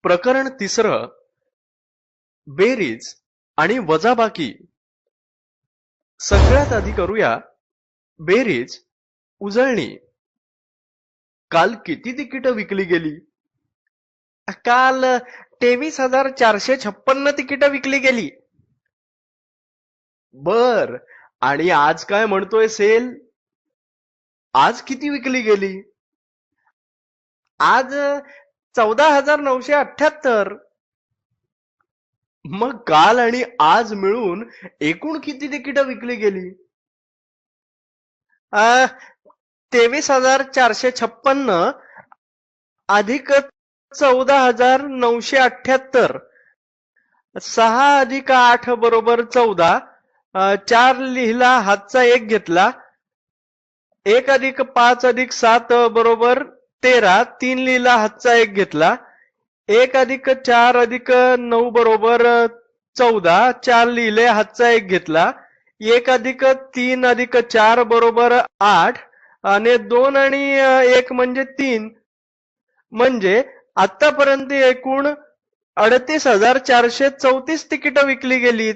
प्रकरण तिसरं, बेरीज आणि वजाबाकी. सगळ्यात आधी करूया बेरीज, उजळणी. काल किती तिकीट विकली गेली? काल 23,456 तिकीट विकली गेली. बर, आणि आज काय म्हणतोय सेल? आज किती विकली गेली? आज 14,978. मग काल आणि आज मिळून एकूण किती तिकीट विकली गेली? 23,456 अधिक 14,978. 6 अधिक 8 बरोबर 14. 4 लिहिला, हातचा 1 घेतला. 1 अधिक 5 अधिक 7 बरोबर 13. 3 लिहिला, हातचा 1 घेतला. 1 अधिक 4 अधिक 9 बरोबर 14. 4 लिहिले, हातचा 1 घेतला. 1 अधिक 3 अधिक 4 बरोबर 8. आणि 2 आणि 1 म्हणजे 3. म्हणजे आतापर्यंत एकूण 38,434 तिकीट विकली गेली.